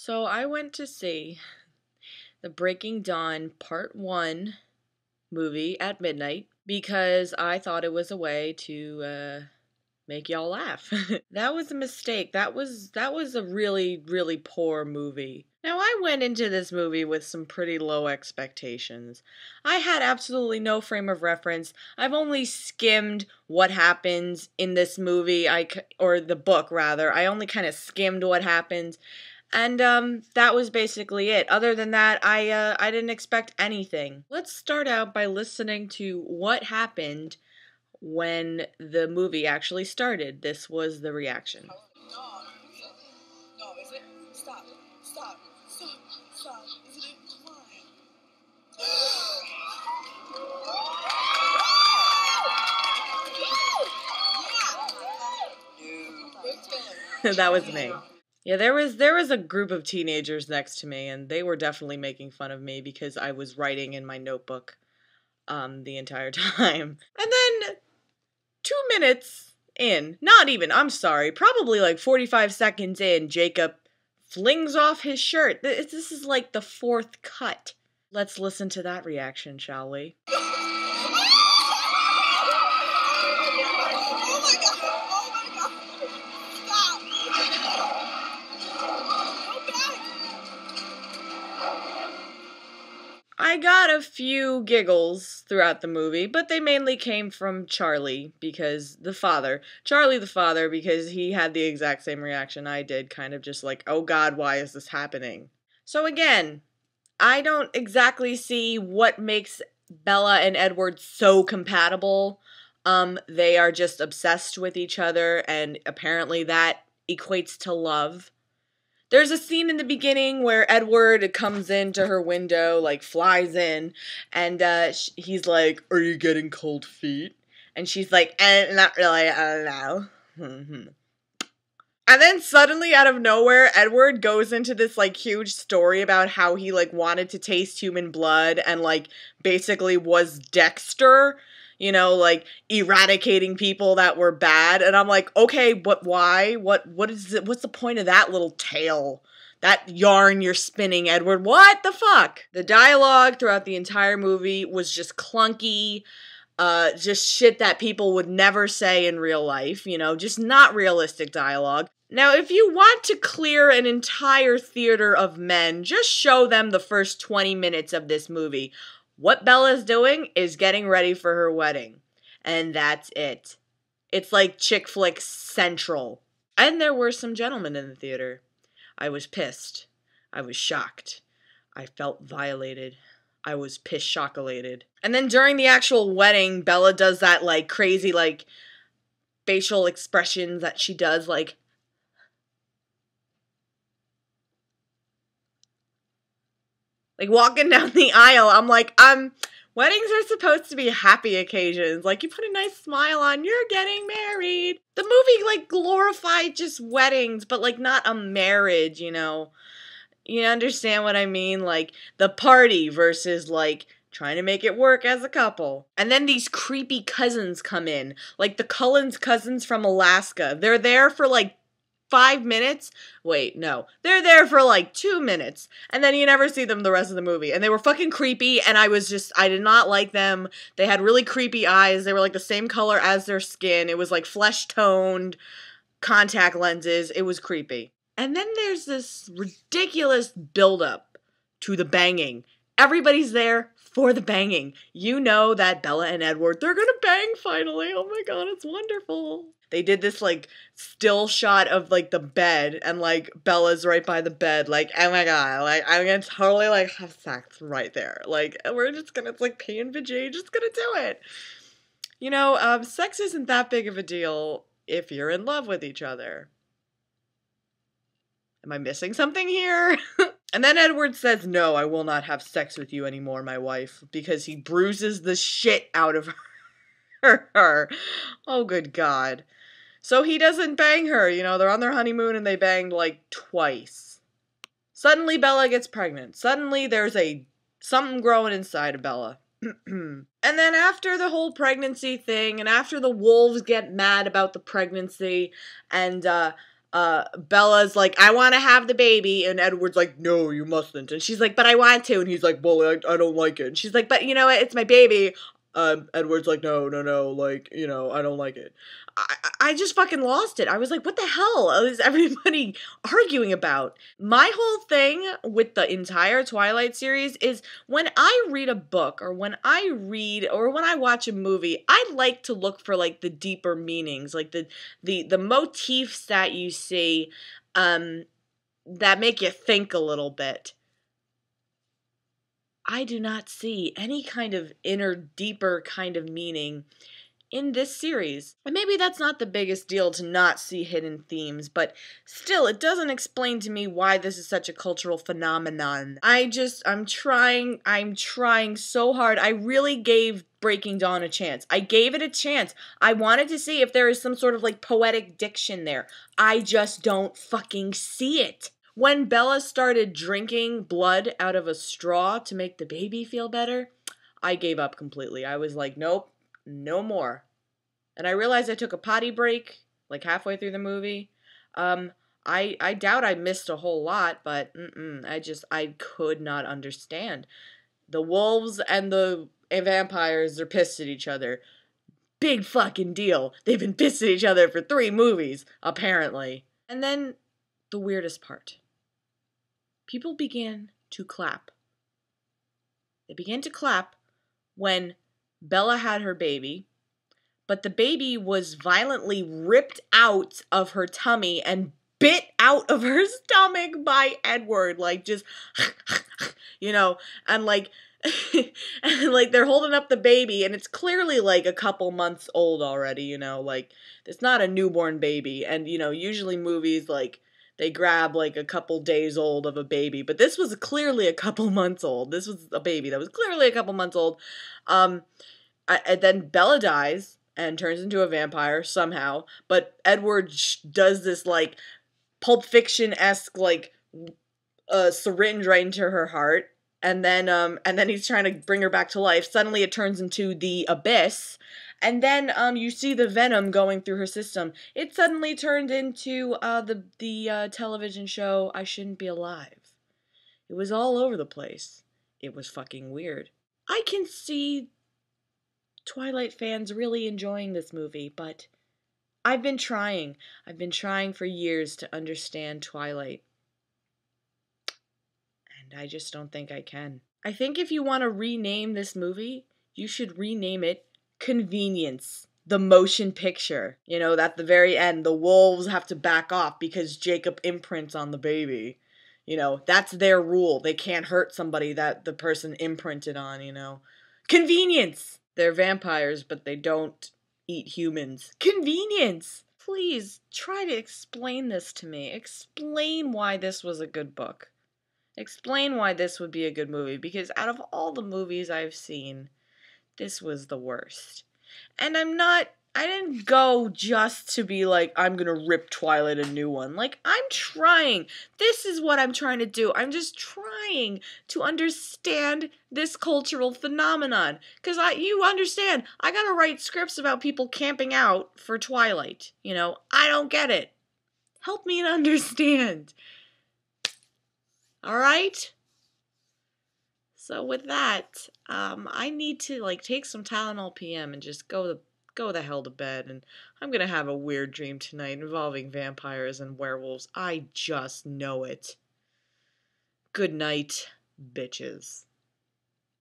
So I went to see the Breaking Dawn Part 1 movie at midnight because I thought it was a way to make y'all laugh. That was a mistake. That was a really, really poor movie. Now, I went into this movie with some pretty low expectations. I had absolutely no frame of reference. I've only skimmed what happens in this movie, or the book, rather. I only kind of skimmed what happens. And that was basically it. Other than that, I didn't expect anything. Let's start out by listening to what happened when the movie actually started. This was the reaction. No, is it? Stop. Isn't it? Come on. That was me. Yeah, there was a group of teenagers next to me, and they were definitely making fun of me because I was writing in my notebook the entire time. And then 2 minutes in, not even, I'm sorry, probably like 45 seconds in, Jacob flings off his shirt. This is like the fourth cut. Let's listen to that reaction, shall we? I got a few giggles throughout the movie, but they mainly came from Charlie, because Charlie the father, because he had the exact same reaction I did, kind of just like, oh God, why is this happening? So again, I don't exactly see what makes Bella and Edward so compatible. They are just obsessed with each other, and apparently that equates to love. There's a scene in the beginning where Edward comes into her window, like flies in, and he's like, "Are you getting cold feet?" And she's like, "Not really, I don't know." And then suddenly, out of nowhere, Edward goes into this, like, huge story about how he, like, wanted to taste human blood and, like, basically was Dexter. You know, like, eradicating people that were bad. And I'm like, okay, but why? What is it? What's the point of that little tale? That yarn you're spinning, Edward? What the fuck? The dialogue throughout the entire movie was just clunky. Just shit that people would never say in real life. You know, just not realistic dialogue. Now, if you want to clear an entire theater of men, just show them the first 20 minutes of this movie. What Bella's doing is getting ready for her wedding. And that's it. It's like chick flick central. And there were some gentlemen in the theater. I was pissed. I was shocked. I felt violated. I was piss-shockolated. And then during the actual wedding, Bella does that, like, crazy, like, facial expressions that she does, like, walking down the aisle. I'm like, weddings are supposed to be happy occasions. Like, you put a nice smile on, you're getting married. The movie, like, glorified just weddings, but, like, not a marriage, you know? You understand what I mean? Like, the party versus, like, trying to make it work as a couple. And then these creepy cousins come in. Like, the Cullens cousins from Alaska. They're there for, like, 5 minutes? Wait, no. They're there for like 2 minutes. And then you never see them the rest of the movie. And they were fucking creepy, and I did not like them. They had really creepy eyes. They were like the same color as their skin. It was like flesh-toned contact lenses. It was creepy. And then there's this ridiculous buildup to the banging. Everybody's there for the banging. You know that Bella and Edward, they're gonna bang finally. Oh my God, it's wonderful. They did this, like, still shot of, like, the bed, and, like, Bella's right by the bed, like, oh my God, like, I'm gonna totally, like, have sex right there. Like, we're just gonna, it's like PNVG, just gonna do it. You know, sex isn't that big of a deal if you're in love with each other. Am I missing something here? And then Edward says, no, I will not have sex with you anymore, my wife, because he bruises the shit out of her. Oh, good God. So he doesn't bang her, you know, they're on their honeymoon and they banged like twice. Suddenly Bella gets pregnant. Suddenly there's something growing inside of Bella. And then after the whole pregnancy thing, and after the wolves get mad about the pregnancy, and Bella's like, I want to have the baby, and Edward's like, no, you mustn't. And she's like, but I want to, and he's like, well, I don't like it. And she's like, but you know what, it's my baby. Edward's like, no, like, I don't like it. I just fucking lost it. I was like, what the hell is everybody arguing about? My whole thing with the entire Twilight series is when I read a book or when I watch a movie, I like to look for like the deeper meanings, like the motifs that you see that make you think a little bit. I do not see any kind of inner, deeper kind of meaning in this series. And maybe that's not the biggest deal to not see hidden themes, but still, it doesn't explain to me why this is such a cultural phenomenon. I'm trying so hard. I really gave Breaking Dawn a chance. I gave it a chance. I wanted to see if there is some sort of like poetic diction there. I just don't fucking see it. When Bella started drinking blood out of a straw to make the baby feel better, I gave up completely. I was like, nope, no more. And I realized I took a potty break, like halfway through the movie. I doubt I missed a whole lot, but I could not understand. The wolves and the vampires are pissed at each other. Big fucking deal. They've been pissed at each other for 3 movies, apparently. And then, the weirdest part. People began to clap. They began to clap when Bella had her baby, but the baby was violently ripped out of her tummy and bit out of her stomach by Edward, like just, and like, and like they're holding up the baby, and it's clearly like a couple months old already, like it's not a newborn baby, and usually movies like they grab like a couple days old of a baby, but this was clearly a couple months old. This was a baby that was clearly a couple months old. And then Bella dies and turns into a vampire somehow, but Edward does this like Pulp Fiction-esque like syringe right into her heart, and then he's trying to bring her back to life. Suddenly it turns into the abyss. And then you see the venom going through her system. It suddenly turned into the television show I Shouldn't Be Alive. It was all over the place. It was fucking weird. I can see Twilight fans really enjoying this movie, but I've been trying. I've been trying for years to understand Twilight. And I just don't think I can. I think if you want to rename this movie, you should rename it Convenience, the motion picture. At the very end, the wolves have to back off because Jacob imprints on the baby. That's their rule. They can't hurt somebody that the person imprinted on, Convenience! They're vampires, but they don't eat humans. Convenience! Please, try to explain this to me. Explain why this was a good book. Explain why this would be a good movie, because out of all the movies I've seen, this was the worst. And I didn't go just to be like, I'm gonna rip Twilight a new one. Like, I'm trying. This is what I'm trying to do. I'm just trying to understand this cultural phenomenon. Because you understand, I gotta write scripts about people camping out for Twilight. I don't get it. Help me understand. Alright? So with that, I need to like take some Tylenol PM and just go the hell to bed. And I'm gonna have a weird dream tonight involving vampires and werewolves. I just know it. Good night, bitches.